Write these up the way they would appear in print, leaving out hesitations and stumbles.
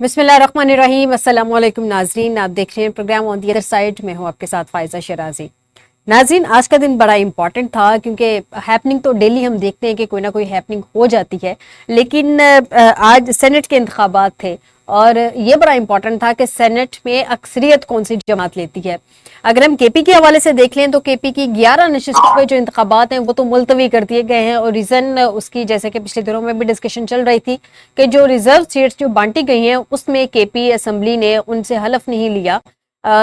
बिस्मिल्लाहिर्रहमानिर्रहीम। अस्सलाम वालेकुम नाजरीन, आप देख रहे हैं program on the other side में हूँ आपके साथ फायजा शराजी। नाजरीन, आज का दिन बड़ा इंपॉर्टेंट था क्योंकि हैपनिंग तो डेली हम देखते हैं कि कोई ना कोई हैपनिंग हो जाती है, लेकिन आज सेनेट के इंतखाबात थे और ये बड़ा इंपॉर्टेंट था कि सेनेट में अक्सरियत कौन सी जमात लेती है। अगर हम केपी के हवाले से देख लें तो केपी की 11 नशिस्तों पे जो इंतखाबात हैं वो तो मुलतवी कर दिए गए हैं और रीज़न उसकी, जैसे कि पिछले दिनों में भी डिस्कशन चल रही थी कि जो रिजर्व सीट्स जो बांटी गई हैं उसमें केपी असेंबली ने उनसे हलफ नहीं लिया,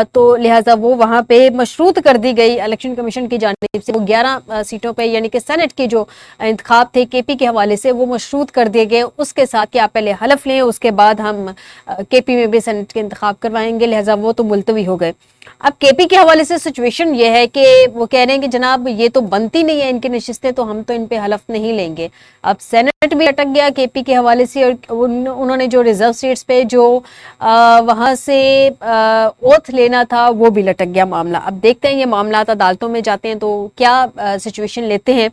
तो लिहाजा वो वहाँ पे मशरूत कर दी गई इलेक्शन कमीशन की जानिब से। वो 11 सीटों पे यानी कि सेनेट के जो इंतखाब थे केपी के हवाले से वो मशरूत कर दिए गए उसके साथ कि आप पहले हलफ लें, उसके बाद हम केपी में भी सेनेट के इंतखाब करवाएंगे, लिहाजा वो तो मुलतवी हो गए। अब केपी के हवाले से सिचुएशन ये है कि वो कह रहे हैं कि जनाब ये तो बनती नहीं है इनकी नशिस्तें, तो हम तो इन पे हलफ नहीं लेंगे। अब सेनेट भी अटक गया केपी के हवाले से और उन्होंने जो रिजर्व सीट्स पे जो वहां से ओथ लेना था वो भी लटक गया मामला। अब देखते हैं ये मामला अदालतों में जाते हैं तो क्या सिचुएशन लेते हैं।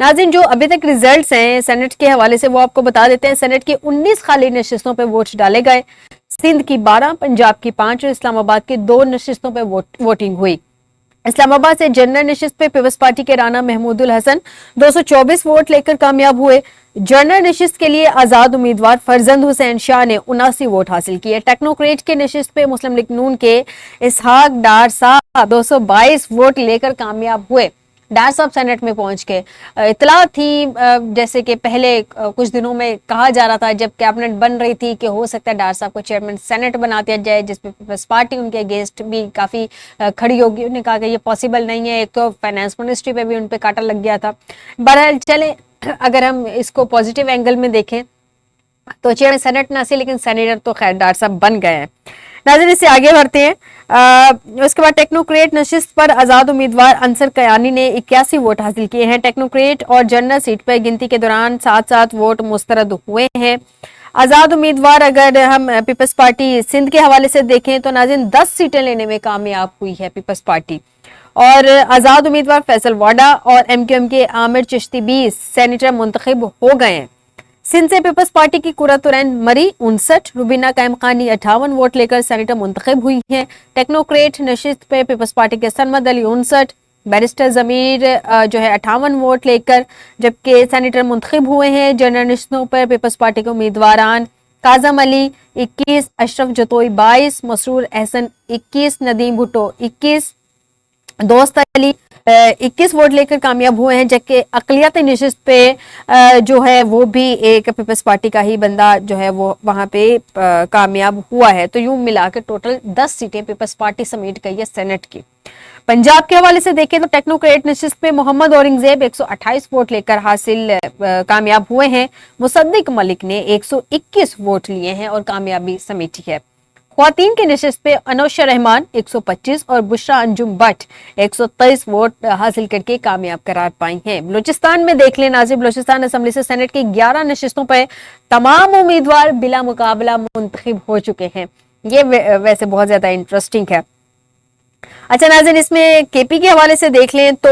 नाज़रीन, जो अभी तक रिजल्ट्स हैं सेनेट के हवाले से वो आपको बता देते हैं। सेनेट की 19 खाली नशिस्तों पे वोट डाले गए, सिंध की 12, पंजाब की 5 और इस्लामाबाद की 2 नशिस्तों पे वोटिंग हुई। इस्लामाबाद से जनरल नशिस्त पे पीपल्स पार्टी के राना महमूदुल हसन 224 वोट लेकर कामयाब हुए। जनरल नशिस्त के लिए आजाद उम्मीदवार फरजंद हुसैन शाह ने 79 वोट हासिल किए। टेक्नोक्रेट के नशिस्त पे मुस्लिम लीग नून के इसहाक डार साहब 222 वोट लेकर कामयाब हुए। डार साहब सेनेट में पहुंच के इतला थी, जैसे कि पहले कुछ दिनों में कहा जा रहा था जब कैबिनेट बन रही थी कि हो सकता है डार साहब को चेयरमैन सेनेट बना दिया जाए, जिसमें पीपल्स पार्टी उनके अगेंस्ट भी काफी खड़ी होगी। उन्होंने कहा कि ये पॉसिबल नहीं है, एक तो फाइनेंस मिनिस्ट्री पे भी उन पे कांटा लग गया था। बहरहाल चले, अगर हम इसको पॉजिटिव एंगल में देखें तो चेयरमैन सेनेट ना से लेकिन सेनेटर तो खैर डार साहब बन गए हैं। नाज़रीन, इससे आगे बढ़ते हैं। उसके बाद टेक्नोक्रेट नशिस्त पर आजाद उम्मीदवार अंसर कयानी ने 81 वोट हासिल किए हैं। टेक्नोक्रेट और जनरल सीट पर गिनती के दौरान 7-7 वोट मुस्तरद हुए हैं। आजाद उम्मीदवार, अगर हम पीपल्स पार्टी सिंध के हवाले से देखें तो नाज़रीन 10 सीटें लेने में कामयाब हुई है पीपल्स पार्टी। और आजाद उम्मीदवार फैसल वाडा और एमक्यूएम के आमिर चिश्ती भी सेनेटर मुंतखब हो गए हैं। सिंध से पीपल्स पार्टी की कुरतुरैन मरी 59, रुबीना कायम खानी 58 वोट लेकर सेनेटर मुंतखब हुई हैं। टेक्नोक्रेट नशिस्त पे पीपल्स पार्टी के सनमद अली 59, बैरिस्टर जमीर जो है 58 वोट लेकर जबकि सेनेटर मुंतखब हुए हैं। जनरल नशिस्तों पर पीपल्स पार्टी के उम्मीदवारान काजम अली 21, अशरफ जतोई 22, मसरूर एहसन 21, नदीम भुट्टो 21, दोस्त अली 21 वोट लेकर कामयाब हुए हैं। जबकि अकलियती नशिस्त पे जो है वो भी एक पीपल्स पार्टी का ही बंदा जो है वो वहां पे कामयाब हुआ है। तो यूं मिलाकर टोटल 10 सीटें पीपल्स पार्टी समेट गई है सेनेट की। पंजाब के हवाले से देखें तो टेक्नोक्रेट नशिस्त पे मोहम्मद औरंगजेब 128 वोट लेकर हासिल कामयाब हुए हैं। मुसद्दिक मलिक ने 121 वोट लिए हैं और कामयाबी समेटी है। ख्वातीन की नशिस्त पे अनोशा रहमान 125 और बुशरा अंजुम भट्ट 123 वोट हासिल करके कामयाब करार पाई हैं। बलूचिस्तान में देख लें नाज़रीन, बलूचिस्तान असेंबली से सेनेट की 11 नशिस्तों पर तमाम उम्मीदवार बिला मुकाबला मुंतखब हो चुके हैं। ये वैसे बहुत ज्यादा इंटरेस्टिंग है। अच्छा नाज़रीन, इसमें केपी के हवाले से देख लें तो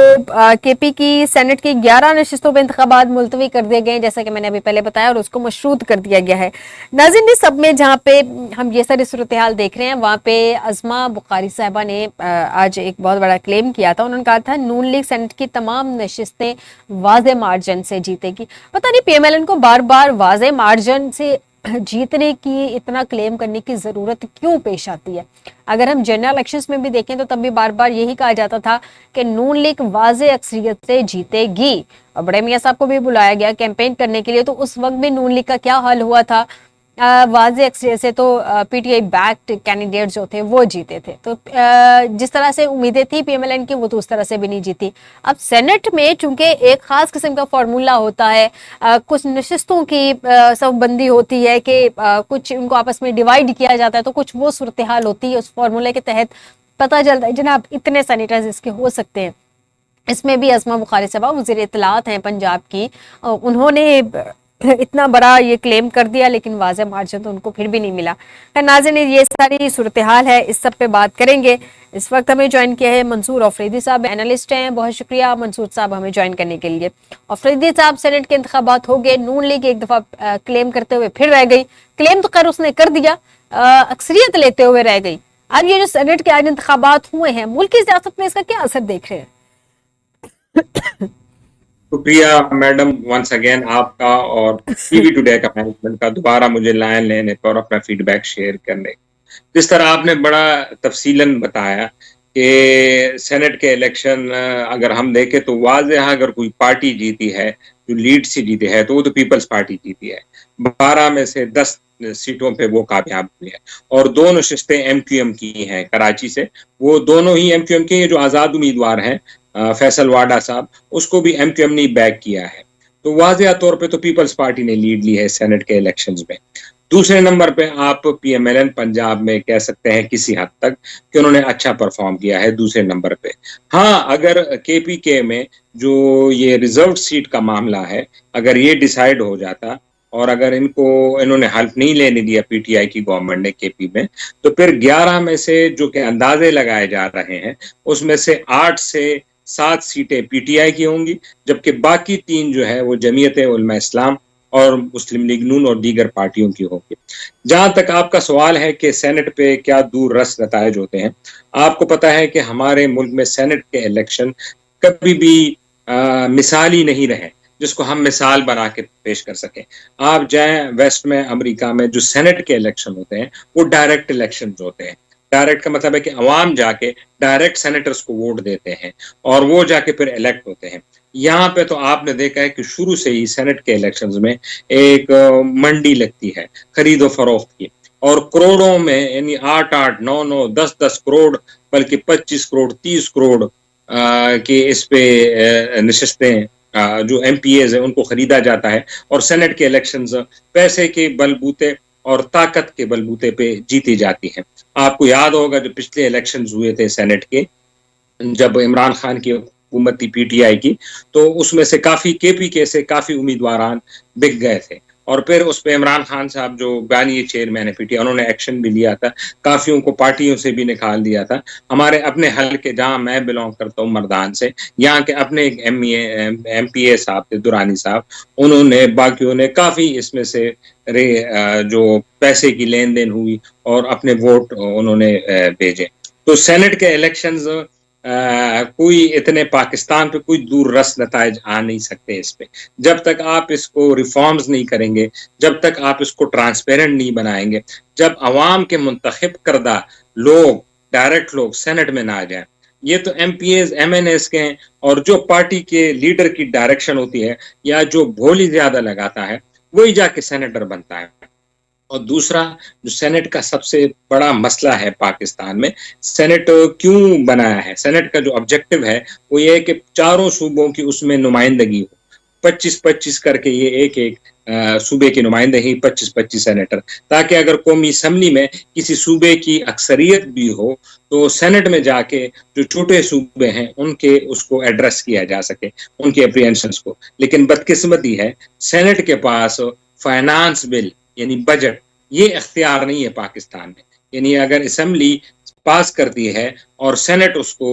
केपी की सेनेट की 11 नशिस्तों पर इंतखाबात मुलतवी कर दिए गए, जैसा कि मैंने अभी पहले बताया, और उसको मशरूत कर दिया गया है। नाज़रीन, इस सब में जहाँ पे हम ये सारी सूरत हाल देख रहे हैं वहाँ पे अज़मा बुखारी साहबा ने आज एक बहुत बड़ा क्लेम किया था। उन्होंने कहा था नून लीग सेनेट की तमाम नशिस्तें वाज़े मार्जिन से जीतेगी। पता नहीं पीएमएलएन को बार बार वाज़े मार्जिन से जीतने की इतना क्लेम करने की जरूरत क्यों पेश आती है। अगर हम जनरल इलेक्शंस में भी देखें तो तब भी बार बार यही कहा जाता था कि नून लीग वाज़े अक्सरियत से जीतेगी और बड़े मियां साहब को भी बुलाया गया कैंपेन करने के लिए, तो उस वक्त भी नून लीग का क्या हाल हुआ था। वाज़े अक्सरियत से तो पीटीआई बैक्ड कैंडिडेट जो थे वो जीते थे। तो जिस तरह से उम्मीदें थी पीएमएलएन की वो तो उस तरह से भी नहीं जीती। अब सेनेट में चूंकि एक खास किस्म का फॉर्मूला होता है, कुछ नशिस्तों की सबबंदी होती है कि कुछ उनको आपस में डिवाइड किया जाता है, तो कुछ वो सूरत हाल होती है। उस फॉर्मूले के तहत पता चलता है जनाब इतने सेनेटर्स इसके हो सकते हैं। इसमें भी अज़मा बुखारी साहबा वज़ीर इत्तलात हैं पंजाब की, उन्होंने इतना बड़ा ये क्लेम कर दिया, लेकिन वाज़ेह मार्जिन तो उनको फिर भी नहीं मिला। नाज़रीन, ये सारी सूरत हाल है, इस सब पे बात करेंगे। इस वक्त हमें ज्वाइन किया है मंसूर अफरीदी साहब, एनालिस्ट हैं। बहुत शुक्रिया मंसूर साहब हमें ज्वाइन करने के लिए। अफरीदी साहब, सेनेट के इंतखाबात हो गए, नून लीग एक दफा क्लेम करते हुए फिर रह गई। क्लेम तो खैर उसने कर दिया, अक्सरियत लेते हुए रह गई। अब ये जो सेनेट के आज इंतखाबात हुए हैं, मुल्क की सियासत में इसका क्या असर देख रहे हैं? शुक्रिया मैडम वंस अगेन आपका और टीवी टुडे का मैनेजमेंट का दोबारा मुझे लाइन लेने पर अपना फीडबैक शेयर करने। जिस तरह आपने बड़ा तफसीलन बताया कि सेनेट के इलेक्शन अगर हम देखें तो वाज़ेह अगर कोई पार्टी जीती है जो लीड से जीती है तो वो तो पीपल्स पार्टी जीती है। 12 में से 10 सीटों पे वो कामयाब हुई है और 2 नशिस्तें एमक्यूएम की हैं कराची से। वो दोनों ही एमक्यूएम के, जो आज़ाद उम्मीदवार हैं फैसल वाडा साहब, उसको भी एमक्यूएम ने बैक किया है। तो वाज़ेह तौर पे तो पीपल्स पार्टी ने लीड ली है सेनेट के इलेक्शंस में। दूसरे नंबर पे आप पीएमएलएन पंजाब में कह सकते हैं किसी हद तक कि उन्होंने अच्छा परफॉर्म किया है दूसरे नंबर पे। हाँ, अगर केपीके में जो ये रिजर्व सीट का मामला है, अगर ये डिसाइड हो जाता और अगर इन्होंने हेल्प नहीं लेने दिया पीटीआई की गवर्नमेंट ने केपी में, तो फिर 11 में से जो कि अंदाजे लगाए जा रहे हैं उसमें से 8 से 7 सीटें पीटीआई की होंगी, जबकि बाकी 3 जो है वो जमीयत उलमा इस्लाम और मुस्लिम लीग नून और दीगर पार्टियों की होगी। जहां तक आपका सवाल है कि सेनेट पे क्या दूर रस नतायज होते हैं, आपको पता है कि हमारे मुल्क में सेनेट के इलेक्शन कभी भी मिसाली नहीं रहे जिसको हम मिसाल बना के पेश कर सकें। आप जाएं वेस्ट में, अमेरिका में जो सेनेट के इलेक्शन होते हैं वो डायरेक्ट इलेक्शन होते हैं। डायरेक्ट का मतलब है कि अवाम जाके डायरेक्ट सेनेटर्स को वोट देते हैं और वो जाके फिर इलेक्ट होते हैं। यहाँ पे तो आपने देखा है कि शुरू से ही सेनेट के इलेक्शंस में एक मंडी लगती है खरीदो फरोख्त की, और करोड़ों में, यानी 8-8, 9-9, 10-10 करोड़, बल्कि 25 करोड़, 30 करोड़ के इस पे नशिस्तें जो एमपीएज है उनको खरीदा जाता है और सेनेट के इलेक्शंस पैसे के बलबूते और ताकत के बलबूते पे जीती जाती हैं। आपको याद होगा जो पिछले इलेक्शंस हुए थे सेनेट के, जब इमरान खान की हुकूमत थी पीटीआई की, तो उसमें से काफी केपीके से काफी उम्मीदवार बिक गए थे और फिर उस पर इमरान खान साहब जो बानी चेयरमैन है पीटीआई, उन्होंने एक्शन भी लिया था, काफियों को पार्टियों से भी निकाल दिया था। हमारे अपने हल्के जहां मैं बिलोंग करता हूँ मर्दान से, यहाँ के अपने एक एमपीए साहब थे दुरानी साहब, उन्होंने बाकियों ने काफी इसमें से जो पैसे की लेन देन हुई और अपने वोट उन्होंने भेजे। तो सेनेट के इलेक्शंस कोई इतने पाकिस्तान पे कोई दूर रस नतायज आ नहीं सकते इस पे, जब तक आप इसको रिफॉर्म्स नहीं करेंगे, जब तक आप इसको ट्रांसपेरेंट नहीं बनाएंगे, जब अवाम के मुंतखब करदा लोग, डायरेक्ट लोग सेनेट में ना आ जाए। ये तो एमपीएस एमएनएस के हैं और जो पार्टी के लीडर की डायरेक्शन होती है या जो भोली ज्यादा लगाता है वही जाके सेनेटर बनता है। और दूसरा, जो सेनेट का सबसे बड़ा मसला है पाकिस्तान में, सेनेट क्यों बनाया है, सेनेट का जो ऑब्जेक्टिव है वो ये है कि चारों सूबों की उसमें नुमाइंदगी हो, 25-25 करके ये एक सूबे की नुमाइंदगी, 25-25 सेनेटर, ताकि अगर कौमी असम्बली में किसी सूबे की अक्सरियत भी हो तो सेनेट में जाके जो छोटे सूबे हैं उनके उसको एड्रेस किया जा सके, उनके अप्रीहेंशंस को। लेकिन बदकिस्मती है सेनेट के पास फाइनेंस बिल यानी बजट, ये इख्तियार नहीं है पाकिस्तान में। यानी अगर असम्बली पास करती है और सेनेट उसको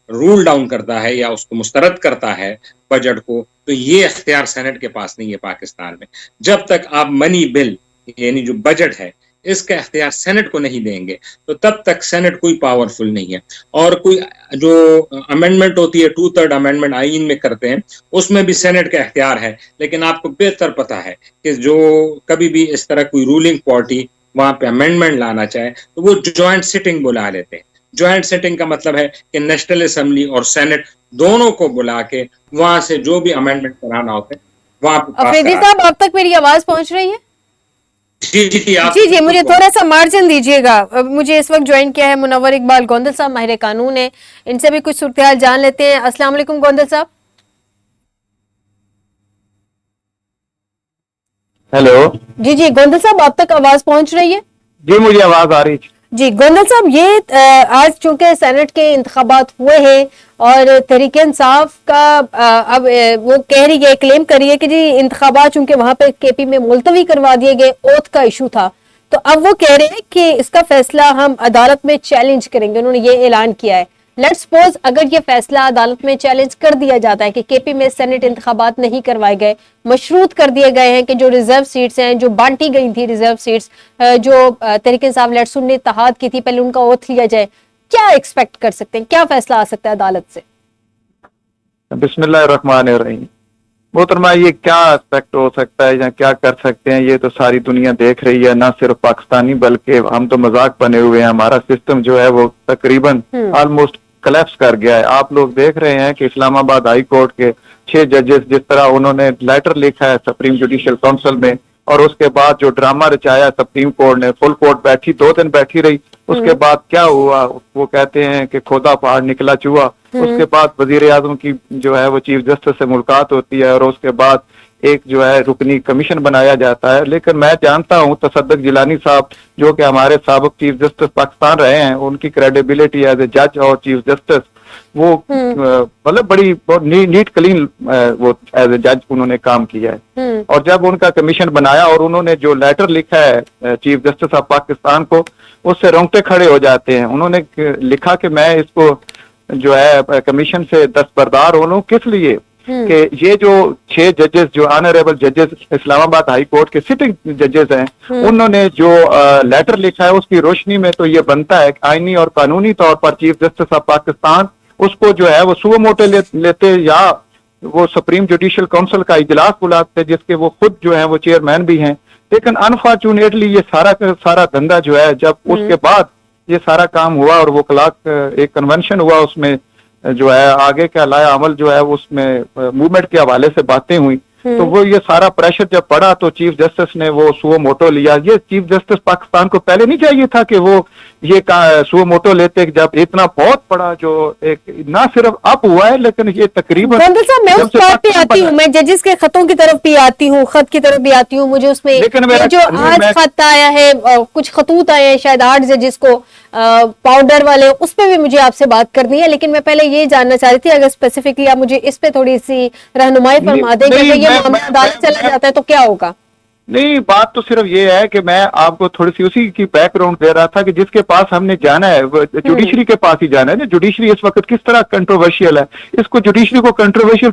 रूल डाउन करता है या उसको मुस्तरद करता है बजट को, तो ये इख्तियार सेनेट के पास नहीं है पाकिस्तान में। जब तक आप मनी बिल यानी जो बजट है इसका इख्तियार सेनेट को नहीं देंगे तो तब तक सेनेट कोई पावरफुल नहीं है। और कोई जो अमेंडमेंट होती है, 2/3 अमेंडमेंट आईन में करते हैं, उसमें भी सेनेट का इख्तियार है। लेकिन आपको बेहतर पता है कि जो कभी भी इस तरह कोई रूलिंग पार्टी वहां पे अमेंडमेंट लाना चाहे तो वो ज्वाइंट सिटिंग बुला लेते हैं। ज्वाइंट सिटिंग का मतलब है कि नेशनल असेंबली और सेनेट दोनों को बुला के वहां से जो भी अमेंडमेंट कराना होता है वहां पे पास अफरीदी साहब, अब तक मेरी आवाज पहुंच रही है? जी, मुझे थोड़ा सा मार्जिन दीजिएगा। मुझे इस वक्त ज्वाइन किया है मुनव्वर इकबाल गोंदल साहब, माहिर कानून है, इनसे भी कुछ सूरत जान लेते हैं। अस्सलाम वालेकुम गोंदल साहब। हेलो जी गोंदल साहब, अब तक आवाज पहुंच रही है? जी, मुझे आवाज आ रही है। جی گوندل صاحب، یہ آج چونکہ سینٹ کے انتخابات ہوئے ہیں اور تحریک انصاف کا اب وہ کہہ رہی ہے، کلیم کر رہی ہے کہ جی انتخابات چونکہ وہاں پہ کے پی میں ملتوی کروا دیے گئے، اوتھ کا ایشو تھا، تو اب وہ کہہ رہے ہیں کہ اس کا فیصلہ ہم عدالت میں چیلنج کریں گے، انہوں نے یہ اعلان کیا ہے۔ لیٹ سپوز اگر یہ فیصلہ عدالت میں چیلنج کر دیا جاتا ہے کہ کے پی میں سینٹ انتخابات نہیں کروائے گئے، مشروط کر دیے گئے ہیں کہ جو ریزرو سیٹس ہیں، جو بانٹی گئی تھی ریزرو سیٹس، جو تحریک انصاف لیٹ سننے اتحاد کی تھی، پہلے ان کا اوتھ لیا جائے، کیا ایکسپیکٹ کر سکتے ہیں، کیا فیصلہ آ سکتا ہے عدالت سے؟ بسم اللہ الرحمن الرحیم۔ محترمہ، یہ کیا اسپیکٹ ہو سکتا ہے یا کیا کر سکتے ہیں، یہ تو ساری دنیا دیکھ رہی ہے، نہ صرف پاکستانی بلکہ ہم تو مذاق بنے ہوئے ہیں، ہمارا سسٹم جو ہے وہ تقریباً آلموسٹ کلیپس کر گیا ہے۔ آپ لوگ دیکھ رہے ہیں کہ اسلام آباد ہائی کورٹ کے 6 ججز جس طرح انہوں نے لیٹر لکھا ہے سپریم جوڈیشل کونسل میں، اور اس کے بعد جو ڈرامہ رچایا سپریم کورٹ نے، فل کورٹ بیٹھی 2 دن بیٹھی رہی، اس کے بعد کیا ہوا، وہ کہتے ہیں کہ کھودا پہاڑ نکلا چوہا۔ اس کے بعد وزیر اعظم کی جو ہے وہ چیف جسٹس سے ملاقات ہوتی ہے، اور اس کے بعد ایک جو ہے رکنی کمیشن بنایا جاتا ہے۔ لیکن میں جانتا ہوں تصدق جیلانی صاحب جو کہ ہمارے سابق چیف جسٹس پاکستان رہے ہیں، ان کی کریڈیبلٹی ایز اے جج اور چیف جسٹس وہ مطلب بڑی نیٹ کلین وہ ایز اے جج انہوں نے کام کیا ہے۔ اور جب ان کا کمیشن بنایا اور انہوں نے جو لیٹر لکھا ہے چیف جسٹس آف پاکستان کو، اس سے رونگٹے کھڑے ہو جاتے ہیں۔ انہوں نے لکھا کہ میں اس کو جو ہے کمیشن سے دستبردار ہوں، کس لیے کہ یہ جو 6 ججز جو آنریبل ججز اسلام آباد ہائی کورٹ کے سٹنگ ججز ہیں، انہوں نے جو لیٹر لکھا ہے اس کی روشنی میں تو یہ بنتا ہے کہ آئینی اور قانونی طور پر چیف جسٹس آف پاکستان اس کو جو ہے وہ سو موٹے لیتے، یا وہ سپریم جوڈیشل کونسل کا اجلاس بلاتے جس کے وہ خود جو ہیں وہ چیئرمین بھی ہیں۔ لیکن انفارچونیٹلی یہ سارا دھندا جو ہے، جب اس کے بعد یہ سارا کام ہوا اور وہ کلاک ایک کنونشن ہوا، اس میں جو ہے آگے کا لائے عمل جو ہے اس میں موومنٹ کے حوالے سے باتیں ہوئی، تو وہ یہ سارا پریشر جب پڑا تو چیف جسٹس نے وہ سو موٹو لیا۔ یہ چیف جسٹس پاکستان کو پہلے نہیں چاہیے تھا کہ وہ یہ سو موٹو لیتے، جب اتنا بہت بڑا جو ایک نہ صرف اب ہوا ہے لیکن یہ تقریباً میں اس بات پہ آتی ہوں، میں ججز کے خطوں کی طرف بھی آتی ہوں، خط کی طرف بھی آتی ہوں، مجھے اس میں جو آج خط آیا ہے، کچھ خطوط آئے ہیں شاید 8 ججز کو پاؤڈر والے، اس پہ بھی مجھے آپ سے بات کرنی ہے، لیکن میں پہلے یہ جاننا چاہ رہی تھی اگر اسپیسیفکلی آپ مجھے اس پہ تھوڑی سی رہنمائی فرما دیں کہ اگر یہ معاملہ عدالت چلا جاتا ہے تو کیا ہوگا؟ نہیں، بات تو صرف یہ ہے کہ میں آپ کو تھوڑی سی اسی کی بیک گراؤنڈ دے رہا تھا کہ جس کے پاس ہم نے جانا ہے جوڈیشری کے پاس ہی جانا ہے۔ جوڈیشری اس وقت کس طرح کنٹروورشیل ہے، اس کو جوڈیشری کو کنٹروورشیل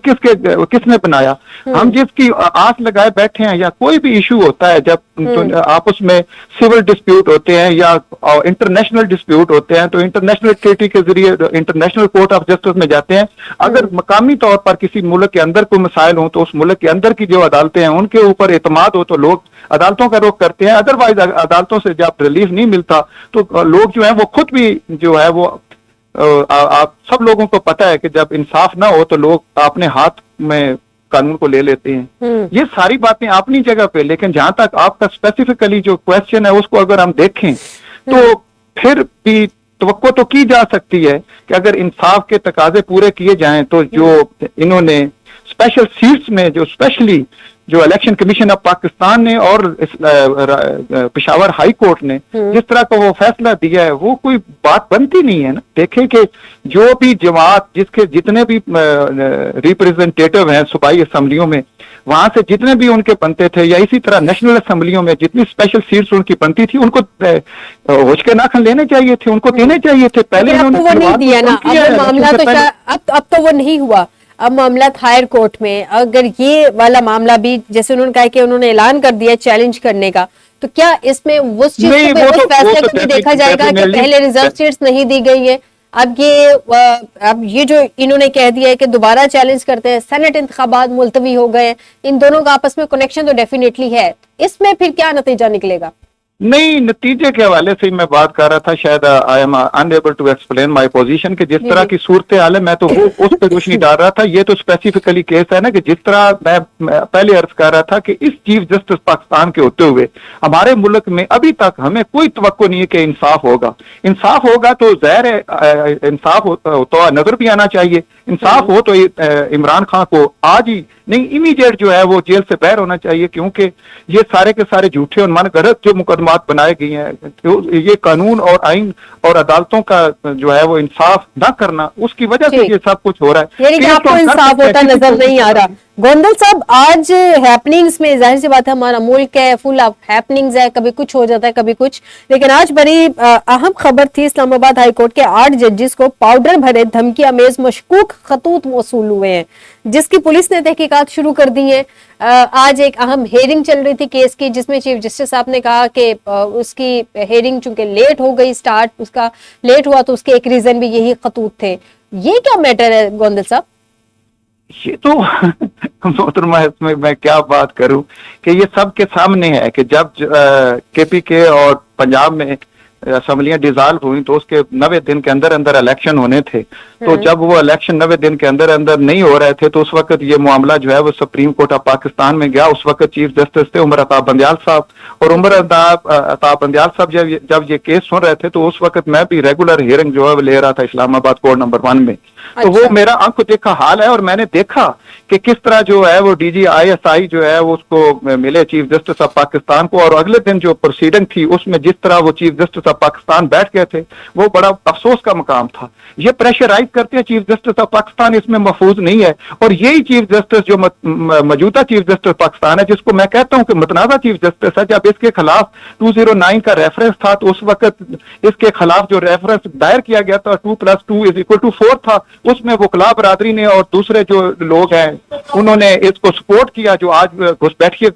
کس نے بنایا؟ ہم جس کی آس لگائے بیٹھے ہیں، یا کوئی بھی ایشو ہوتا ہے جب آپس میں سول ڈسپیوٹ ہوتے ہیں یا انٹرنیشنل ڈسپیوٹ ہوتے ہیں، تو انٹرنیشنل ٹریٹی کے ذریعے انٹرنیشنل کورٹ آف جسٹس میں جاتے ہیں۔ اگر مقامی طور پر کسی ملک کے اندر کوئی مسائل ہوں تو اس ملک کے اندر کی جو عدالتیں ہیں ان کے اوپر اعتماد ہو تو لوگ عدالتوں کا رخ کرتے ہیں، ادروائز عدالتوں سے جب ریلیف نہیں ملتا تو لوگ جو ہیں وہ خود بھی جو ہے وہ آپ سب لوگوں کو پتہ ہے کہ جب انصاف نہ ہو تو لوگ اپنے ہاتھ میں قانون کو لے لیتے ہیں۔ یہ ساری باتیں اپنی جگہ پہ، لیکن جہاں تک آپ کا اسپیسیفکلی جو کویسچن ہے اس کو اگر ہم دیکھیں تو پھر بھی توقع تو کی جا سکتی ہے کہ اگر انصاف کے تقاضے پورے کیے جائیں تو جو انہوں نے اسپیشل سیٹس میں جو اسپیشلی جو الیکشن کمیشن آف پاکستان نے اور پشاور ہائی کورٹ نے جس طرح کا وہ فیصلہ دیا ہے، وہ کوئی بات بنتی نہیں ہے نا۔ دیکھیں کہ جو بھی جماعت جس کے جتنے بھی ریپریزنٹیٹو ہیں صوبائی اسمبلیوں میں، وہاں سے جتنے بھی ان کے بنتے تھے، یا اسی طرح نیشنل اسمبلیوں میں جتنی اسپیشل سیٹس ان کی بنتی تھی، ان کو ہوش کے ناخن لینے چاہیے تھے، ان کو دینے چاہیے تھے۔ پہلے اب تو وہ نہیں دیا نا، اب تو وہ نہیں ہوا، اب معاملات ہائر کورٹ میں۔ اگر یہ والا معاملہ بھی جیسے انہوں نے کہا کہ انہوں نے اعلان کر دیا چیلنج کرنے کا، تو کیا اس میں اس چیز کو اس فیصلے کو بھی دیکھا جائے گا کہ پہلے ریزرو سیٹس نہیں دی گئی ہے، اب یہ جو انہوں نے کہہ دیا ہے کہ دوبارہ چیلنج کرتے ہیں، سینٹ انتخابات ملتوی ہو گئے ہیں، ان دونوں کا آپس میں کنیکشن تو ڈیفینیٹلی ہے، اس میں پھر کیا نتیجہ نکلے گا؟ نہیں، نتیجے کے حوالے سے میں بات کر رہا تھا، شاید I am unable to explain my position کہ جس طرح کی صورتحال ہے میں تو وہ اس پہ روشنی ڈال رہا تھا۔ یہ تو اسپیسیفکلی کیس ہے نا کہ جس طرح میں پہلے عرض کر رہا تھا کہ اس چیف جسٹس پاکستان کے ہوتے ہوئے ہمارے ملک میں ابھی تک ہمیں کوئی توقع نہیں ہے کہ انصاف ہوگا۔ انصاف ہوگا تو ظاہر ہے انصاف تو نظر بھی آنا چاہیے، انصاف ہو تو عمران خان کو آج ہی نہیں امیڈیٹ جو ہے وہ جیل سے باہر ہونا چاہیے، کیونکہ یہ سارے کے سارے جھوٹے اور من گھڑت جو مقدمات बहादुरबाद बनाए गए हैं, तो ये कानून और आइन और अदालतों का जो है वो इंसाफ ना करना, उसकी वजह से ये सब कुछ हो रहा है। यानी कि आपको इंसाफ होता नजर नहीं आ रहा। गोंदल साहब, आज हैपनिंग्स में जाहिर सी बात है हमारा मुल्क है फुल ऑफ हैपनिंग्स है, कभी कुछ हो जाता है कभी कुछ, लेकिन आज बड़ी अहम खबर थी, इस्लामाबाद हाई कोर्ट के 8 जजेस को पाउडर भरे धमकी अमेज मशकूक खतूत मौसूल हुए हैं, जिसकी पुलिस ने तहकीकात शुरू कर दी है। आज एक अहम हेयरिंग चल रही थी केस की, जिसमें चीफ जस्टिस साहब ने कहा कि उसकी हेयरिंग चूंकि लेट हो गई, स्टार्ट उसका लेट हुआ, तो उसके एक रीजन भी यही खतूत थे। ये क्या मैटर है गोंदल साहब? ये तो मोहतरमा, इसमें मैं क्या बात करूं कि ये सबके सामने है कि जब केपीके और पंजाब में असेंबलियां डिसॉल्व हुई तो उसके 90 दिन के अंदर अंदर इलेक्शन होने थे। तो जब वो इलेक्शन 90 दिन के अंदर अंदर नहीं हो रहे थे तो उस वक्त ये मामला जो है वो सुप्रीम कोर्ट ऑफ पाकिस्तान में गया। उस वक्त चीफ जस्टिस थे उमर अताब बंदियाल साहब, और उमर अताब बंदियाल साहब जब ये केस सुन रहे थे तो उस वक्त मैं भी रेगुलर हियरिंग जो है वो ले रहा था इस्लामाबाद कोर्ट नंबर 1 में। तो वो मेरा आंख देखा हाल है, और मैंने देखा कि किस तरह जो है वो डीजी ISI जो है वो उसको मिले चीफ जस्टिस ऑफ पाकिस्तान को, और अगले दिन जो प्रोसीडिंग थी उसमें जिस तरह वो चीफ जस्टिस ऑफ पाकिस्तान बैठ गए थे वो बड़ा अफसोस का मकाम था। ये प्रेशराइज करते हैं चीफ जस्टिस ऑफ पाकिस्तान, इसमें महफूज नहीं है। और यही चीफ जस्टिस जो मौजूदा चीफ जस्टिस पाकिस्तान है, जिसको मैं कहता हूं कि मुतनाज़ा चीफ जस्टिस है, जब इसके खिलाफ 209 का रेफरेंस था तो उस वक्त इसके खिलाफ जो रेफरेंस दायर किया गया था 2+2=4 था, उसमें वकला बरादरी ने और दूसरे जो लोग हैं उन्होंने इसको सपोर्ट किया, जो आज घुसपैठिए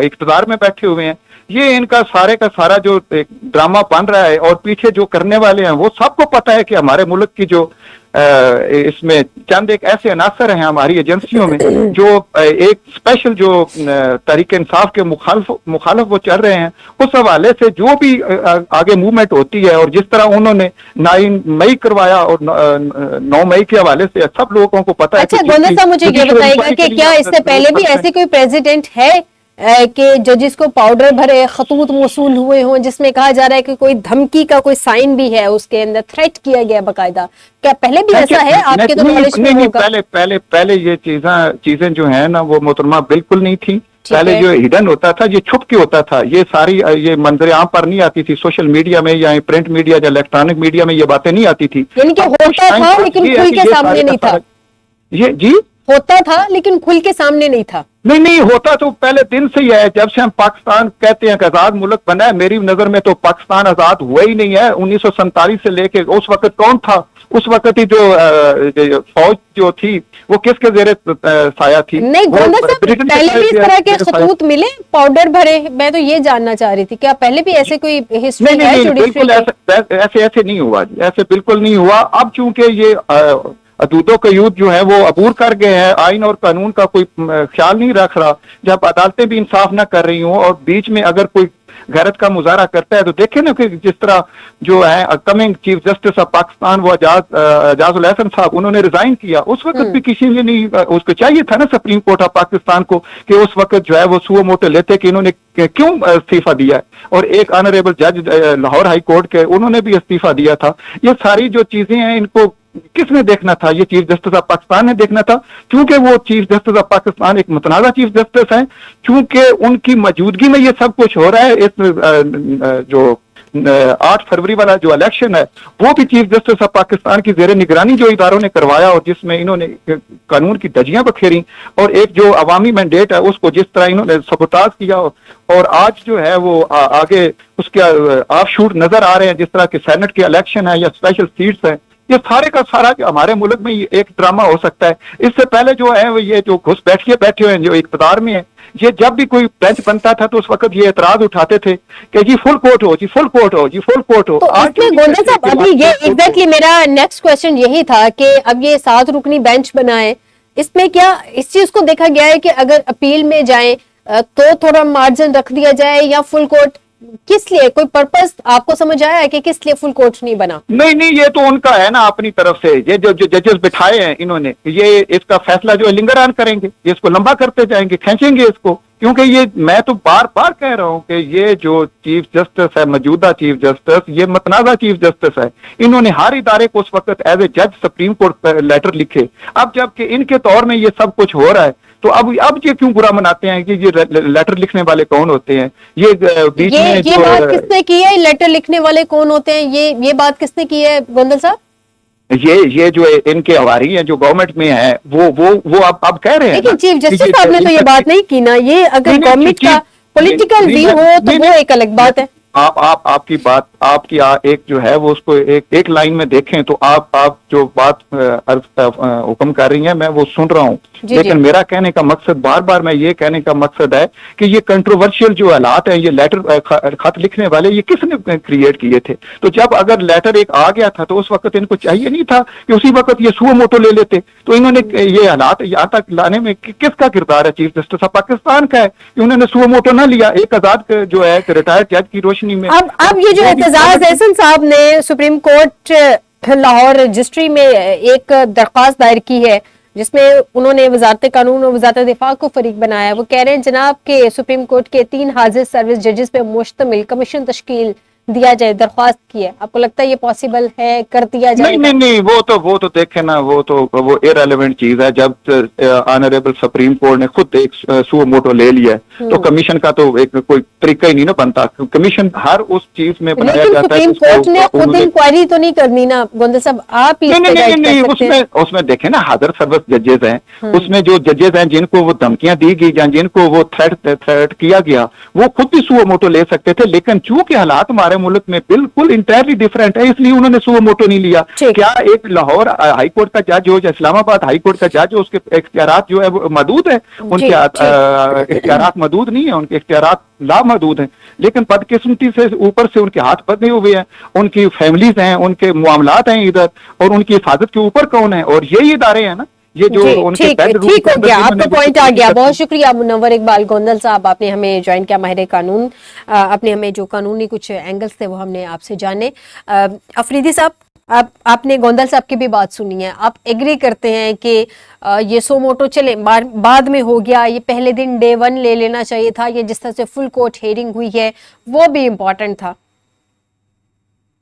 इख्तियार में बैठे हुए हैं। ये इनका सारे का सारा जो ड्रामा बन रहा है और पीछे जो करने वाले हैं वो सबको पता है कि हमारे मुल्क की जो इसमें चंद एक ऐसे अनासर हैं हमारी एजेंसियों में जो एक स्पेशल जो तहरीक इंसाफ के मुखालिफ वो चल रहे हैं, उस हवाले से जो भी आगे मूवमेंट होती है, और जिस तरह उन्होंने 9 मई करवाया और 9 मई के हवाले से सब लोगों को पता है। अच्छा गोंदल साहब, मुझे ये बताइएगा कि क्या इससे पहले भी ऐसे कोई प्रेसिडेंट है कि जजिस को पाउडर भरे खतूत मौसूल हुए हों, जिसमें कहा जा रहा है कि कोई धमकी का कोई साइन भी है, उसके अंदर थ्रेट किया गया बकायदा? क्या पहले भी ऐसा है आपके तो नॉलेज में होगा? पहले ये चीजें जो है ना वो मोहतरमा बिल्कुल नहीं थी। पहले जो हिडन होता था, ये छुप के होता था, ये सारी ये मंजर आम पर नहीं आती थी, सोशल मीडिया में या प्रिंट मीडिया या इलेक्ट्रॉनिक मीडिया में ये बातें नहीं आती थी। यानी कि होता था लेकिन खुल के सामने नहीं था। ये जी होता था लेकिन खुल के सामने नहीं था। नहीं होता तो पहले दिन से ही है। जब से हम पाकिस्तान कहते हैं कि आजाद मुल्क बना है, मेरी नजर में तो पाकिस्तान आजाद हुआ ही नहीं है। 1947 से लेके उस वक्त कौन था? उस वक्त ही जो फौज जो थी वो किसके जेरे साया थी? नहीं गोंदल साहब, पहले भी इस तरह के खतूत मिले पाउडर भरे? मैं तो ये जानना चाह रही थी, क्या पहले भी ऐसे कोई हिस्ट्री है? बिल्कुल ऐसे नहीं हुआ, ऐसे बिल्कुल नहीं हुआ। अब चूंकि ये अदूदो कयूद जो है वो अबूर कर गए हैं, आइन और कानून का कोई ख्याल नहीं रख रहा, जब अदालतें भी इंसाफ ना कर रही हों और बीच में अगर कोई गैरत का मुजाहरा करता है तो देखे ना कि जिस तरह जो है coming chief justice of Pakistan वो एजाजुल हसन साहब, उन्होंने रिजाइन किया। उस वक्त भी किसी ने नहीं, उसको चाहिए था ना सुप्रीम कोर्ट ऑफ पाकिस्तान को कि उस वक्त जो है वो सुओ मोटो लेते कि इन्होंने क्यों इस्तीफा दिया है, और एक ऑनरेबल जज लाहौर हाई कोर्ट के उन्होंने भी इस्तीफा दिया था। ये सारी जो चीजें हैं इनको किसने देखना था? ये चीफ जस्टिस ऑफ पाकिस्तान ने देखना था, क्योंकि वो चीफ जस्टिस ऑफ पाकिस्तान एक मुतनाज़ा चीफ जस्टिस हैं, क्योंकि उनकी मौजूदगी में ये सब कुछ हो रहा है। इस जो 8 फरवरी वाला जो इलेक्शन है वो भी चीफ जस्टिस ऑफ पाकिस्तान की जेर निगरानी जो इदारों ने करवाया, और जिसमें इन्होंने कानून की धज्जियां बखेरी, और एक जो अवामी मैंडेट है उसको जिस तरह इन्होंने सबोताज किया, और आज जो है वो आगे उसके ऑफशूट नजर आ रहे हैं, जिस तरह के सेनेट के इलेक्शन है या स्पेशल सीट्स हैं। ये सारे का सारा हमारे मुल्क में एक ड्रामा हो सकता है। इससे पहले जो है वो ये जो घुसपैठिए बैठे हुए हैं जो इक़्तिदार में है, ये जब भी कोई बेंच बनता था तो उस वक्त ये एतराज उठाते थे कि जी फुल कोर्ट हो, जी फुल कोर्ट हो, जी फुल कोर्ट हो। तो इसमें गोंदल साहब अभी ये एग्जैक्टली मेरा नेक्स्ट क्वेश्चन यही था कि अब ये 7 रुकनी बेंच बना है, इसमें क्या इस चीज को देखा गया है कि अगर अपील में जाए तो थोड़ा मार्जिन रख दिया जाए, या फुल कोर्ट? किस लिए, कोई पर्पस आपको समझ आया है कि किस लिए फुल कोर्ट नहीं बना? नहीं, ये तो उनका है ना अपनी तरफ से। ये जो जजेस बिठाए हैं इन्होंने, ये इसका फैसला जो लिंगर ऑन करेंगे, ये इसको लंबा करते जाएंगे, खींचेंगे इसको, क्योंकि ये मैं तो बार बार कह रहा हूं कि ये जो चीफ जस्टिस है, मौजूदा चीफ जस्टिस, ये मतनाज़ा चीफ जस्टिस है। इन्होंने हर इदारे को उस वक्त एज ए जज सुप्रीम कोर्ट पर लेटर लिखे। अब जबकि इनके तौर में ये सब कुछ हो रहा है, تو اب یہ کیوں برا مناتے ہیں کہ یہ لیٹر لکھنے والے کون ہوتے ہیں؟ یہ بیچ میں یہ بات کس نے کی ہے؟ لیٹر لکھنے والے کون ہوتے ہیں، یہ بات کس نے کی ہے گوندل صاحب؟ یہ جو ان کے ہواری ہیں جو گورنمنٹ میں ہیں وہ اب کہہ رہے ہیں. لیکن چیف جسٹس صاحب نے تو یہ بات نہیں کی نا. یہ اگر گورنمنٹ کا پولیٹیکل ویو ہو تو وہ ایک الگ بات ہے. آپ کی بات ایک جو ہے وہ اس کو ایک لائن میں دیکھیں تو آپ جو بات حکم کر رہی ہیں میں وہ سن رہا ہوں. لیکن میرا کہنے کا مقصد بار میں یہ کہنے کا مقصد ہے کہ یہ کنٹروورشل جو حالات ہیں، یہ لیٹر خط لکھنے والے یہ کس نے کریٹ کیے تھے؟ تو جب اگر لیٹر ایک آ گیا تھا تو اس وقت ان کو چاہیے نہیں تھا کہ اسی وقت یہ سو موٹو لے لیتے؟ تو انہوں نے یہ حالات یہاں تک لانے میں کس کا کردار ہے؟ چیف جسٹس آف پاکستان کا ہے کہ انہوں نے سو موٹو نہ لیا. ایک آزاد جو ہے ریٹائرڈ جج کی روشنی میں اب یہ جو اعتزاز احسن صاحب نے سپریم کورٹ لاہور رجسٹری میں ایک درخواست دائر کی ہے جس میں انہوں نے وزارت قانون اور وزارت دفاع کو فریق بنایا. وہ کہہ رہے ہیں جناب کہ سپریم کورٹ کے 3 حاضر سروس ججز پہ مشتمل کمیشن تشکیل دیا جائے، درخواست کی ہے. آپ کو لگتا ہے یہ پاسبل ہے، کر دیا جائے؟ نہیں وہ تو دیکھیں نا، وہ ایرریلیونٹ چیز ہے. جب آنریبل سپریم کورٹ نے خود ایک سو موٹو لے لیا ہے تو کمیشن کا تو ایک کوئی طریقہ ہی نہیں نا بنتا. کمیشن ہر اس چیز میں بنایا جاتا ہے. سپریم کورٹ نے خود انکوائری تو نہیں کرنی نا گوندل صاحب، آپ ہی نہیں اس میں دیکھیں نا حاضر سروس ججز ہیں، اس میں جو ججز ہیں جن کو وہ دھمکیاں دی گئی یا جن کو وہ تھریٹ کیا گیا وہ خود بھی سو موٹو لے سکتے تھے. لیکن چونکہ حالات ہمارے ملک میں بالکل انٹائرلی ڈفرینٹ ہے اس لیے انہوں نے سو موٹو نہیں لیا. کیا ایک لاہور ہائی کورٹ کا جج ہو یا اسلام آباد ہائی کورٹ کا جج ہو اس کے اختیارات جو ہے وہ محدود ہیں؟ ان کے اختیارات محدود نہیں ہیں، ان کے اختیارات لامحدود ہیں. لیکن بدقسمتی سے اوپر سے ان کے ہاتھ بدے ہوئے ہیں، ان کی فیملیز ہیں، ان کے معاملات ہیں ادھر، اور ان کی حفاظت کے اوپر کون ہے؟ اور یہی ادارے ہیں نا. ٹھیک ہو گیا، آپ کا پوائنٹ آ گیا. بہت شکریہ منور اقبال گوندل صاحب، آپ نے ہمیں جوائن کیا، ماہر قانون. آپ نے ہمیں جو قانونی کچھ اینگلز تھے وہ ہم نے آپ سے جانے. افریدی صاحب، آپ نے گوندل صاحب کی بھی بات سنی ہے، آپ ایگری کرتے ہیں کہ یہ سو موٹو چلے بعد میں ہو گیا، یہ پہلے دن ڈے 1 لے لینا چاہیے تھا، یہ جس طرح سے فل کورٹ ہیئرنگ ہوئی ہے وہ بھی امپورٹنٹ تھا؟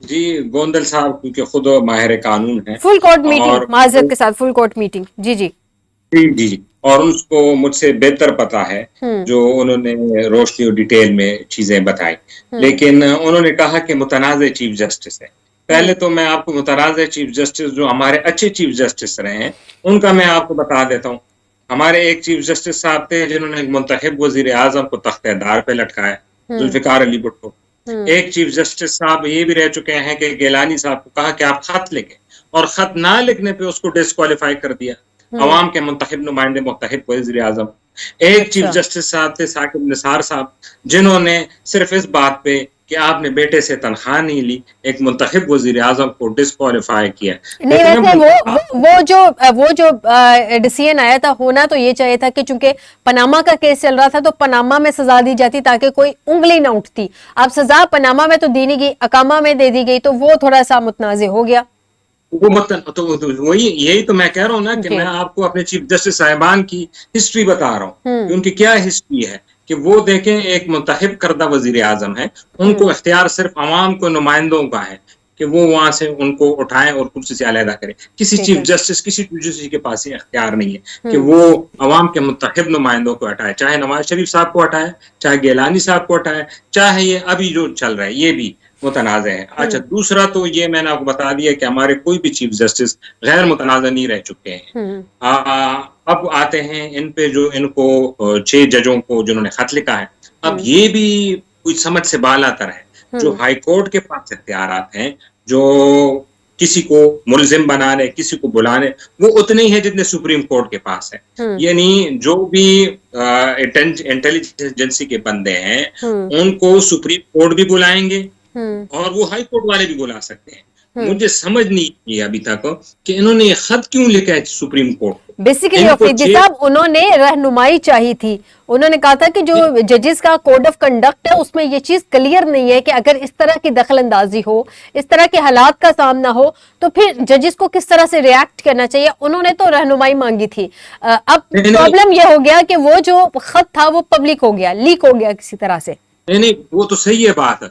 جی گوندل صاحب کیونکہ خود ماہر قانون ہیں، فل کورٹ میٹنگ، معذرت کے ساتھ فل کورٹ میٹنگ، جی اور ان کو مجھ سے بہتر پتا ہے جو انہوں نے روشنی اور ڈیٹیل میں چیزیں بتائی. لیکن انہوں نے کہا کہ متنازع چیف جسٹس ہے. پہلے تو میں آپ کو متنازع چیف جسٹس جو ہمارے اچھے چیف جسٹس رہے ہیں ان کا میں آپ کو بتا دیتا ہوں. ہمارے ایک چیف جسٹس صاحب تھے جنہوں نے منتخب وزیر اعظم کو تختہ دار پہ لٹکایا، ذوالفقار علی بھٹو. ایک چیف جسٹس صاحب یہ بھی رہ چکے ہیں کہ گیلانی صاحب کو کہا کہ آپ خط لکھیں اور خط نہ لکھنے پہ اس کو ڈسکوالیفائی کر دیا. عوام کے منتخب نمائندے منتخب وزیر اعظم. ایک چیف جسٹس صاحب تھے ثاقب نثار صاحب جنہوں نے صرف اس بات پہ کہ آپ نے بیٹے سے تنخواہ نہیں لی ایک منتخب وزیر اعظم کو ڈسکوالیفائی کیا. نہیں ویسے وہ جو ڈیسیژن آیا تھا ہونا تو یہ چاہیے تھا کہ چونکہ پاناما کا کیس چل رہا تھا تو پاناما میں سزا دی جاتی تاکہ کوئی انگلی نہ اٹھتی. اب سزا پاناما میں تو دی نہیں گئی، اقامہ میں دے دی گئی تو وہ تھوڑا سا متنازع ہو گیا. یہی تو میں کہہ رہا ہوں نا کہ میں آپ کو اپنے چیف جسٹس صاحبان کی ہسٹری بتا رہا ہوں کہ ان کی کیا ہسٹری ہے. کہ وہ دیکھیں ایک منتخب کردہ وزیر اعظم ہے، ان کو اختیار صرف عوام کو نمائندوں کا ہے کہ وہ وہاں سے ان کو اٹھائیں اور کرسی سے علیحدہ کریں. کسی چیف جسٹس کے پاس اختیار نہیں ہے کہ وہ عوام کے منتخب نمائندوں کو ہٹائے، چاہے نواز شریف صاحب کو ہٹائے، چاہے گیلانی صاحب کو ہٹائے، چاہے یہ ابھی جو چل رہا ہے یہ بھی متنازع ہے. اچھا دوسرا تو یہ میں نے آپ کو بتا دیا کہ ہمارے کوئی بھی چیف جسٹس غیر متنازع نہیں رہ چکے ہیں. اب آتے ہیں ان پہ جو ان کو 6 ججوں کو جنہوں نے خط لکھا ہے. اب یہ بھی کچھ سمجھ سے بالا تر ہے. جو ہائی کورٹ کے پاس اختیارات ہیں جو کسی کو ملزم بنانے کسی کو بلانے وہ اتنے ہی ہیں جتنے سپریم کورٹ کے پاس ہے. یعنی جو بھی انٹیلیجنس ایجنسی کے بندے ہیں ان کو سپریم کورٹ بھی بلائیں گے اور وہ ہائی کورٹ والے بھی بلا سکتے ہیں. مجھے سمجھ نہیں کی ابھی تک کہ انہوں نے یہ خط کیوں لکھا ہے سپریم کورٹ. بیسیکلی افریدی صاحب انہوں نے رہنمائی چاہی تھی. انہوں نے کہا تھا کہ جو ججز کا کوڈ آف کنڈکٹ ہے اس میں یہ چیز کلیئر نہیں ہے کہ اگر اس طرح کی دخل اندازی ہو، اس طرح کے حالات کا سامنا ہو تو پھر ججز کو کس طرح سے ریاکٹ کرنا چاہیے. انہوں نے تو رہنمائی مانگی تھی. اب پرابلم یہ ہو گیا کہ وہ جو خط تھا وہ پبلک ہو گیا، لیک ہو گیا کسی طرح سے. نہیں وہ تو صحیح ہے بات.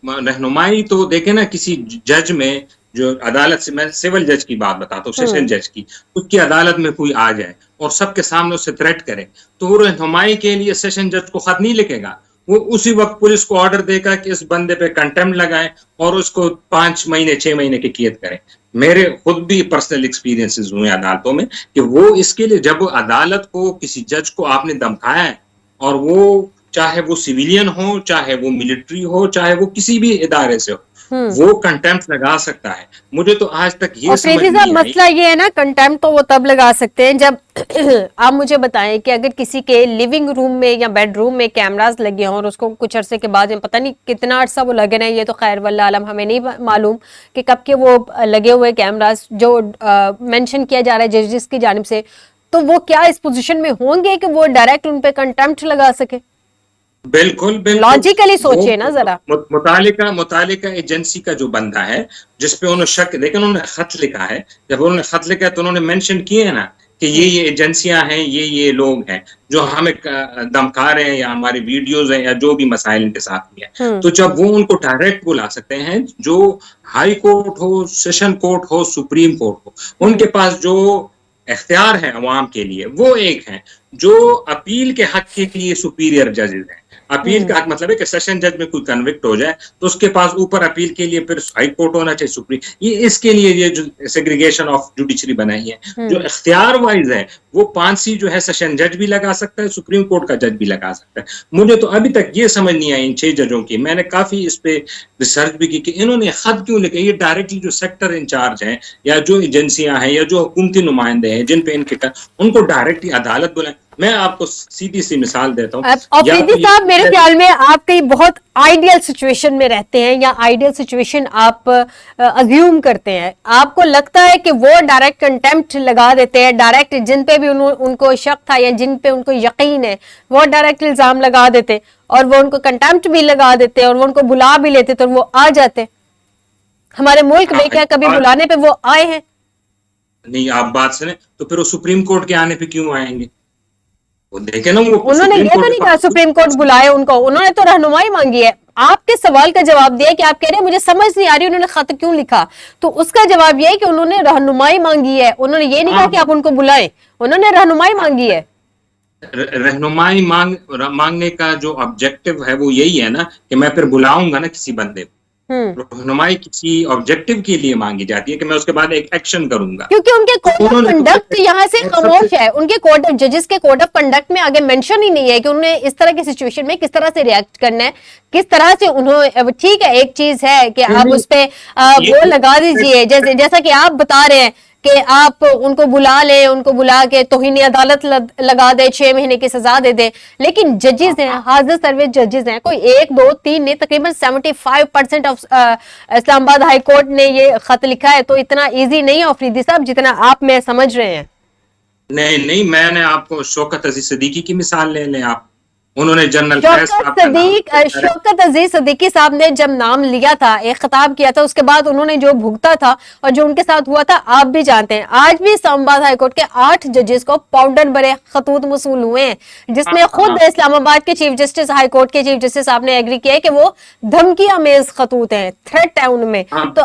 رہنمائی تو دیکھیں نا کسی جج میں جو عدالت سے، میں سول جج کی بات بتاتا ہوں، سیشن جج کی، اس کی عدالت میں کوئی آ جائے اور سب کے سامنے اسے تھریٹ کرے، تو وہ رہنمائی کے لیے سیشن جج کو خط نہیں لکھے گا، وہ اسی وقت پولیس کو آرڈر دے گا کہ اس بندے پہ کنٹمپٹ لگائیں اور اس کو 5 مہینے 6 مہینے کی قید کریں. میرے خود بھی پرسنل ایکسپیرینسز ہوئے عدالتوں میں کہ وہ اس کے لیے جب عدالت کو کسی جج کو آپ نے دھمکایا ہے، اور وہ چاہے وہ سویلین ہو، چاہے وہ ملٹری ہو، چاہے وہ کسی بھی ادارے سے ہو، وہ کنٹمپٹ لگا سکتا ہے. مجھے تو آج تک یہ سمجھ افریدی صاحب نہیں آئی. مسئلہ یہ ہے نا، کنٹمپٹ تو وہ تب لگا سکتے ہیں جب آپ مجھے بتائیں کہ اگر کسی کے لیونگ روم میں یا بیڈ روم میں کیمراز لگے ہوں اور اس کو کچھ عرصے کے بعد پتہ نہیں کتنا عرصہ وہ لگے رہے ہیں، یہ تو خیر واللہ عالم، ہمیں نہیں معلوم کہ کب کے وہ لگے ہوئے کیمراز جو مینشن کیا جا رہا ہے ججز کی جانب سے، تو وہ کیا اس پوزیشن میں ہوں گے کہ وہ ڈائریکٹ ان پہ کنٹمپٹ لگا سکے؟ بالکل بالکل لاجیکلی سوچئے نا ذرا. متعلقہ ایجنسی کا جو بندہ ہے جس پہ انہوں شک، لیکن انہوں نے خط لکھا ہے، جب انہوں نے خط لکھا ہے تو انہوں نے مینشن کیے ہیں نا کہ یہ ایجنسیاں ہیں، یہ لوگ ہیں جو ہمیں دھمکا رہے ہیں، یا ہماری ویڈیوز ہیں، یا جو بھی مسائل ان کے ساتھ بھی ہیں. تو جب وہ ان کو ڈائریکٹ بلا سکتے ہیں، جو ہائی کورٹ ہو، سیشن کورٹ ہو، سپریم کورٹ ہو، ان کے پاس جو اختیار ہے عوام کے لیے وہ ایک ہیں، جو اپیل کے حق کے لیے سپیریئر ججز ہیں. اپیل کا حق مطلب ہے کہ سیشن جج میں کوئی کنوکٹ ہو جائے تو اس کے پاس اوپر اپیل کے لیے پھر ہائی کورٹ ہونا چاہیے، سپریم. یہ اس کے لیے یہ جو سیگریگیشن آف جوڈیشری بنائی ہے، جو اختیار وائز ہے، وہ 5 جو ہے سیشن جج بھی لگا سکتا ہے، سپریم کورٹ کا جج بھی لگا سکتا ہے. مجھے تو ابھی تک یہ سمجھ نہیں آئی ان 6 ججوں کی، میں نے کافی اس پہ ریسرچ بھی کی کہ انہوں نے خط کیوں لکھے. یہ ڈائریکٹلی جو سیکٹر انچارج ہیں یا جو ایجنسیاں ہیں یا جو حکومتی نمائندے ہیں جن پہ ان کو ڈائریکٹلی عدالت بلائیں. میں آپ کو سیدھی سی مثال دیتا ہوں. افریدی صاحب، میرے خیال میں آپ کئی بہت آئیڈیل سچویشن میں رہتے ہیں، یا آئیڈیل سچویشن آپ ازیوم کرتے ہیں. آپ کو لگتا ہے کہ وہ ڈائریکٹ کنٹمپٹ لگا دیتے ہیں، ڈائریکٹ جن پہ بھی ان کو شک تھا یا جن پہ ان کو یقین ہے وہ ڈائریکٹ الزام لگا دیتے، اور وہ ان کو کنٹمپٹ بھی لگا دیتے اور وہ ان کو بلا بھی لیتے تو وہ آ جاتے. ہمارے ملک میں کیا کبھی بلانے پہ وہ آئے ہیں؟ نہیں. آپ بات سنیں تو پھر وہ سپریم کورٹ کے آنے پہ کیوں آئیں گے؟ دیکھیں نا، انہوں نے یہ تو نہیں کہا سپریم کورٹ بلائے ان کو، انہوں نے تو رہنمائی مانگی ہے. آپ کے سوال کا جواب دیا کہ آپ کہہ رہے ہیں مجھے سمجھ نہیں آ رہی انہوں نے خط کیوں لکھا، تو اس کا جواب یہ ہے کہ انہوں نے رہنمائی مانگی ہے. انہوں نے یہ نہیں کہا کہ آپ ان کو بلائیں، انہوں نے رہنمائی مانگی ہے. رہنمائی مانگنے کا جو آبجیکٹو ہے وہ یہی ہے نا کہ میں پھر بلاؤں گا نا کسی بندے کو. رہنمائی کسی آبجیکٹو کے لیے مانگی جاتی ہے کہ میں اس کے بعد ایک ایکشن کروں گا، کیونکہ ان کے کوڈ آف کنڈکٹ یہاں سے خاموش ہے. ان کے کوڈ آف ججز کے کوڈ آف کنڈکٹ میں آگے مینشن ہی نہیں ہے کہ انہوں نے اس طرح کی سچویشن میں کس طرح سے ریئیکٹ کرنا ہے، کس طرح سے انہوں. ٹھیک ہے، ایک چیز ہے کہ آپ اس پہ وہ لگا دیجئے، جیسا کہ آپ بتا رہے ہیں کہ آپ ان کو بلا لیں، ان کو بلا کے توہین عدالت لگا دے، 6 مہینے کی سزا دے دیں. لیکن ججز ہیں، حاضر سروس ججز ہیں، کوئی 1 2 3 نہیں، تقریباً 75% آف اسلام آباد ہائی کورٹ نے یہ خط لکھا ہے. تو اتنا ایزی نہیں ہے افریدی صاحب جتنا آپ میں سمجھ رہے ہیں. نہیں، میں نے آپ کو شوکت عزیز صدیقی کی مثال لے لیں. آپ انہوں نے جنرل شوکت عزیز صدیقی صاحب نے جب نام لیا تھا، ایک خطاب کیا تھا، اس کے بعد انہوں نے جو بھگتا تھا اور جو ان کے ساتھ ہوا تھا آپ بھی جانتے ہیں. آج بھی اسلام آباد ہائی کورٹ کے 8 ججز کو پاؤڈر بھرے خطوط موصول ہوئے ہیں، جس میں خود اسلام آباد کے چیف جسٹس، ہائی کورٹ کے چیف جسٹس صاحب نے ایگری کیا ہے کہ وہ دھمکی آمیز خطوط ہیں، تھریٹ ہے ان میں. تو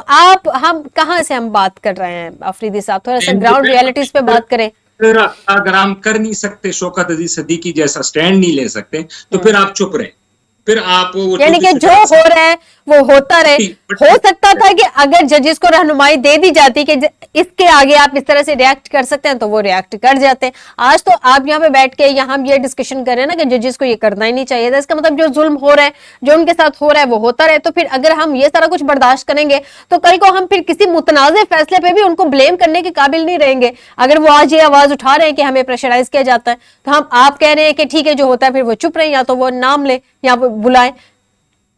ہم کہاں سے ہم بات کر رہے ہیں افریدی صاحب؟ تھوڑا سا گراؤنڈ ریالٹیز پہ بات کریں. پھر اگر ہم کر نہیں سکتے، شوکت عزیز صدیقی جیسا سٹینڈ نہیں لے سکتے، تو پھر آپ چپ رہیں. پھر آپ یعنی کہ جو ہو رہا ہے وہ ہوتا رہے. ہو سکتا تھا کہ اگر ججز کو رہنمائی دے دی جاتی کہ اس کے آگے آپ اس طرح سے ریاکٹ کر سکتے ہیں تو وہ ریاکٹ کر جاتے ہیں. آج تو آپ یہاں پہ بیٹھ کے یہاں یہ ڈسکشن کر رہے ہیں نا کہ ججز کو یہ کرنا ہی نہیں چاہیے تھا. اس کا مطلب جو ظلم ہو رہا ہے، جو ان کے ساتھ ہو رہا ہے، وہ ہوتا رہے. تو پھر اگر ہم یہ سارا کچھ برداشت کریں گے تو کل کو ہم پھر کسی متنازع فیصلے پہ بھی ان کو بلیم کرنے کے قابل نہیں رہیں گے. اگر وہ آج یہ آواز اٹھا رہے ہیں کہ ہمیں پریشرائز کیا جاتا ہے، تو آپ کہہ رہے ہیں کہ ٹھیک ہے جو ہوتا ہے پھر وہ چپ رہیں، یا تو وہ نام لیں یا بلائیں.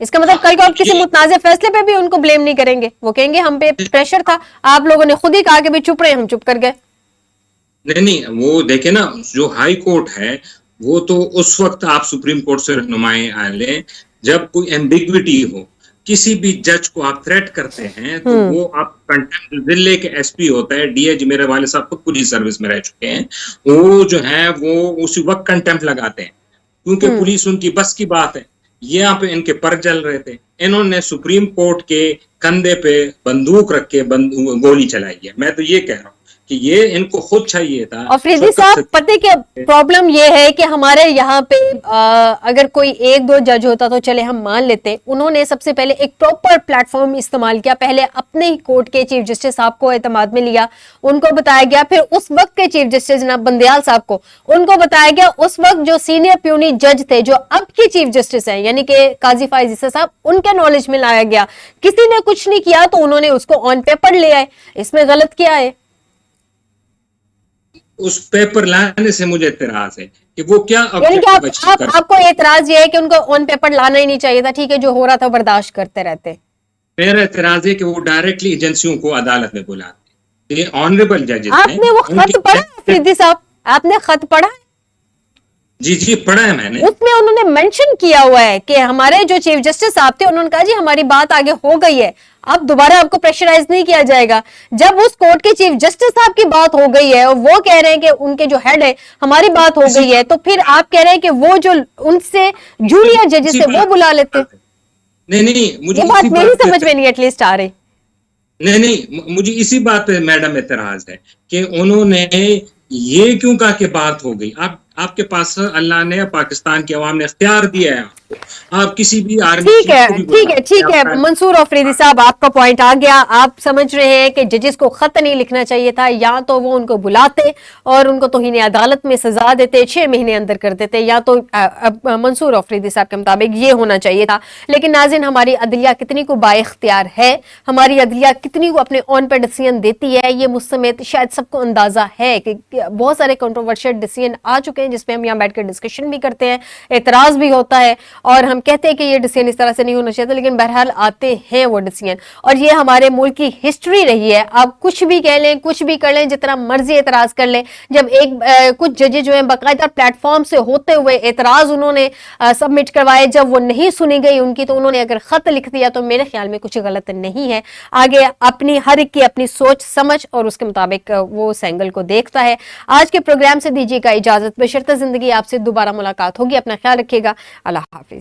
اس کا مطلب کل کو آپ کسی متنازع فیصلے پہ بھی ان کو بلیم نہیں کریں گے. وہ کہیں گے ہم پہ پریشر تھا، آپ لوگوں نے خود ہی کہا کہ بھی چپ رہے، ہم چپ کر گئے. نہیں، وہ دیکھیں نا، جو ہائی کورٹ ہے وہ تو اس وقت آپ سپریم کورٹ سے رہنمائی لیں جب کوئی ایمبیگوٹی ہو. کسی بھی جج کو آپ تھریٹ کرتے ہیں تو وہ آپ کنٹمپٹ، ضلع کے ایس پی ہوتا ہے، ڈی ایچ، میرے والد صاحب خود پولیس سروس میں رہ چکے ہیں، وہ جو ہے وہ اسی وقت کنٹمپٹ لگاتے ہیں کیونکہ پولیس ان کی بس کی بات ہے. یہ यहाँ पे इनके पर जल रहे थे, इन्होंने सुप्रीम कोर्ट के कंधे पे बंदूक रख के गोली चलाई है। मैं तो ये कह रहा हूँ कि ये इनको खुद चाहिए था। अफरीदी साहब, पता है क्या प्रॉब्लम ये है कि हमारे यहाँ पे अगर कोई एक दो जज होता तो चले हम मान लेते, उन्होंने सबसे पहले एक प्रॉपर प्लेटफॉर्म इस्तेमाल किया, पहले अपने ही कोर्ट के चीफ जस्टिस साहब को एतमाद में लिया, उनको बताया गया, फिर उस वक्त के चीफ जस्टिस जनाब बंदयाल साहब को उनको बताया गया, उस वक्त जो सीनियर प्यूनी जज थे जो अब के चीफ जस्टिस हैं यानी कि काजी फाइज ईसा साहब, उनके नॉलेज में लाया गया। किसी ने कुछ नहीं किया तो उन्होंने उसको ऑन पेपर ले आए, इसमें गलत क्या है? उस पेपर लाने से मुझे एतराज है कि वो क्या यानी कि आपको एतराज ये है कि उनको ऑन पेपर लाना ही नहीं चाहिए था, ठीक है, जो हो रहा था बर्दाश्त करते रहते। मेरा एतराज है कि वो डायरेक्टली एजेंसियों को अदालत में बुलाते। ये ऑनरेबल जजेस हैं। आपने वो खत पढ़ा अफरीदी साहब? आपने खत पढ़ा? जी पढ़ा है मैंने। उसमें उन्होंने मेंशन किया हुआ है कि हमारे जो चीफ जस्टिस साहब थे उन्होंने कहा जी हमारी बात आगे हो गई है, अब दोबारा आपको प्रेशराइज नहीं किया जाएगा। जब उस कोर्ट के चीफ जस्टिस साहब की बात हो गई है और वो कह रहे हैं कि उनके जो हेड है हमारी बात हो गई है, तो फिर आप कह रहे हैं कि वो जो उनसे जूनियर जजेस है वो बुला लेते। नहीं मुझे ये बात मेरी समझ में नहीं एटलीस्ट आ रही। नहीं मुझे इसी बात पे मैडम एतराज है कि उन्होंने ये क्यों कहा कि बात हो गई। आपके पास अल्लाह ने, पाकिस्तान की आवाम ने इख्तियार दिया है आपको, आप किसी भी आर्मी ठीक है मंसूर अफरीदी साहब, आपका पॉइंट आ गया। आप समझ रहे हैं कि जजेस को खत नहीं लिखना चाहिए था, या तो वो उनको बुलाते और उनको तौहीन अदालत में सजा देते, 6 महीने अंदर कर देते, या तो मंसूर अफरीदी साहब के मुताबिक ये होना चाहिए था। लेकिन नाज़रीन, हमारी अदलिया कितनी को बाइख्तियार है, हमारी अदलिया कितनी को अपने ऑन पे डिसीजन देती है, ये मुझ समेत शायद सबको अंदाजा है कि बहुत सारे कंट्रोवर्शियल डिसीजन आ चुके हैं जिसपे हम यहाँ बैठकर डिस्कशन भी करते हैं, एतराज भी होता है और हम कहते हैं कि ये डिसीजन इस तरह से नहीं होना चाहिए, लेकिन बहरहाल आते हैं वो डिसीजन। और ये हमारे मुल्क की हिस्ट्री रही है। आप कुछ भी कह लें, कुछ भी कर लें, जितना मर्जी एतराज कर लें, जब कुछ जजेस जो हैं बाकायदा प्लेटफॉर्म से होते हुए एतराज उन्होंने सबमिट करवाए, जब वो नहीं सुनी गई उनकी, तो उन्होंने अगर खत लिख दिया तो मेरे ख्याल में कुछ गलत नहीं है। आगे अपनी हर एक की अपनी सोच समझ और उसके मुताबिक वो उस एंगल को देखता है। आज के प्रोग्राम से दीजिएगा इजाजत, बशर्ते जिंदगी आपसे दोबारा मुलाकात होगी। अपना ख्याल रखिएगा। अल्लाह हाफिज।